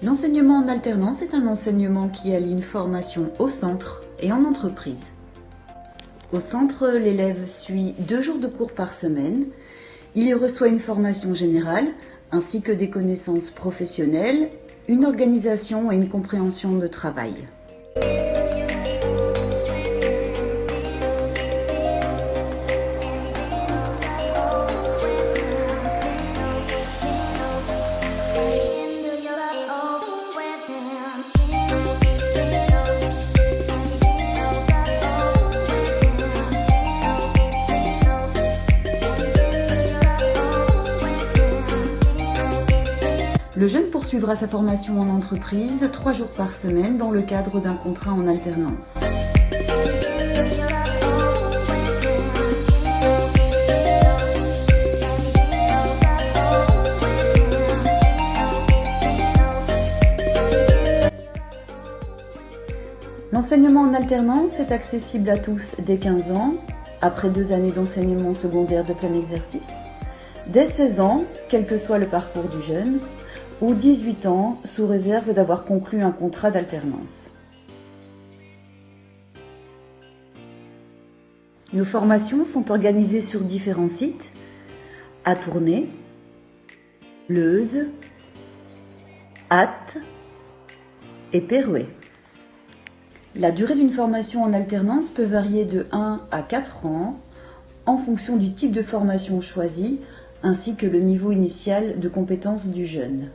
L'enseignement en alternance est un enseignement qui allie une formation au centre et en entreprise. Au centre, l'élève suit 2 jours de cours par semaine. Il y reçoit une formation générale ainsi que des connaissances professionnelles, une organisation et une compréhension de travail. Le jeune poursuivra sa formation en entreprise 3 jours par semaine dans le cadre d'un contrat en alternance. L'enseignement en alternance est accessible à tous dès 15 ans, après 2 années d'enseignement secondaire de plein exercice, dès 16 ans, quel que soit le parcours du jeune, ou 18 ans, sous réserve d'avoir conclu un contrat d'alternance. Nos formations sont organisées sur différents sites, à Tournai, Leuze, Ath et Pérouet. La durée d'une formation en alternance peut varier de 1 à 4 ans en fonction du type de formation choisie ainsi que le niveau initial de compétence du jeune.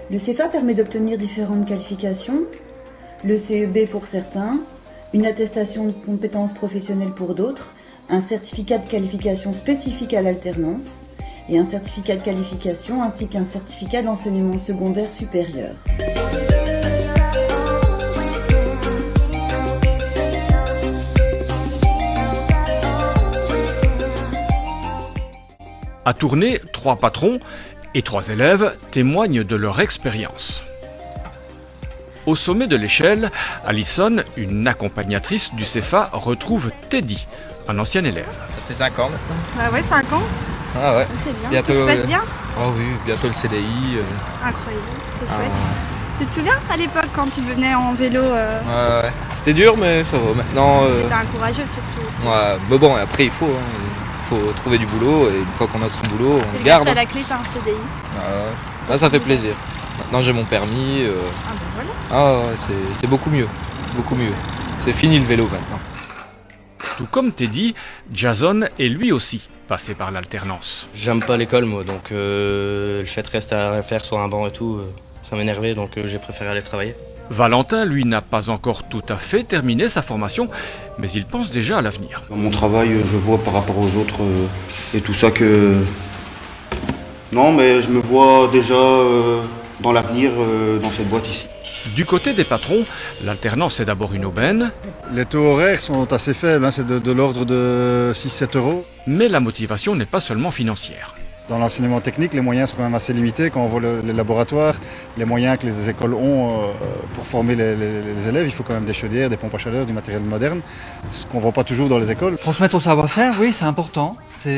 Le CFA permet d'obtenir différentes qualifications, le CEB pour certains, une attestation de compétences professionnelles pour d'autres, un certificat de qualification spécifique à l'alternance et un certificat de qualification ainsi qu'un certificat d'enseignement secondaire supérieur. À Tournai, 3 patrons et 3 élèves témoignent de leur expérience. Au sommet de l'échelle, Alison, une accompagnatrice du CFA, retrouve Teddy, un ancien élève. Ça fait 5 ans maintenant. Ah ouais, 5 ans. Ah ouais. C'est bien. Bientôt, Tout se passe bien. Oh oui, bientôt le CDI. Incroyable, c'est chouette. Ouais. Tu te souviens à l'époque quand tu venais en vélo Ouais. C'était dur, mais ça va. Maintenant. T'étais un courageux surtout aussi. Ouais, mais bon, après il faut trouver du boulot et une fois qu'on a son boulot, on le Et garde. t'as la clé, t'as un CDI. Ouais. Là, ça fait plaisir. Maintenant j'ai mon permis. Ah ben voilà. Ah ouais, c'est beaucoup mieux. Beaucoup mieux. C'est fini le vélo maintenant. Tout comme Teddy, Jason est lui aussi passé par l'alternance. J'aime pas l'école moi, donc le fait de rester à faire sur un banc et tout, Ça m'énervait, donc j'ai préféré aller travailler. Valentin, lui, n'a pas encore tout à fait terminé sa formation, mais il pense déjà à l'avenir. Dans mon travail, je vois par rapport aux autres et tout ça que... Non, mais je me vois déjà dans l'avenir dans cette boîte ici. Du côté des patrons, l'alternance est d'abord une aubaine, Les taux horaires sont assez faibles, hein, c'est de l'ordre de 6-7 euros. mais la motivation n'est pas seulement financière. Dans l'enseignement technique, les moyens sont quand même assez limités. Quand on voit les laboratoires, les moyens que les écoles ont pour former les élèves, il faut quand même des chaudières, des pompes à chaleur, du matériel moderne, ce qu'on ne voit pas toujours dans les écoles. Transmettre son savoir-faire, oui, c'est important. Nous,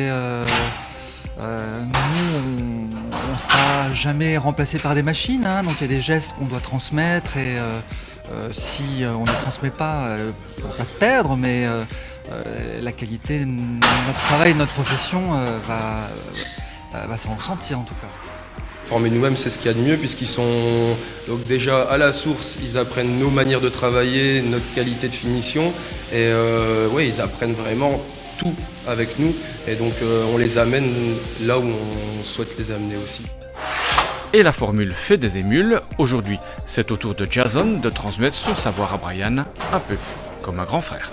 on ne sera jamais remplacé par des machines, hein, donc il y a des gestes qu'on doit transmettre et si on ne transmet pas, on va se perdre, mais la qualité de notre travail, de notre profession va s'en ressentir en tout cas. Former nous-mêmes, c'est ce qu'il y a de mieux puisqu'ils sont donc déjà à la source, ils apprennent nos manières de travailler, notre qualité de finition et ouais, ils apprennent vraiment tout avec nous et donc on les amène là où on souhaite les amener aussi. Et la formule fait des émules. Aujourd'hui, c'est au tour de Jason de transmettre son savoir à Brian, un peu comme un grand frère.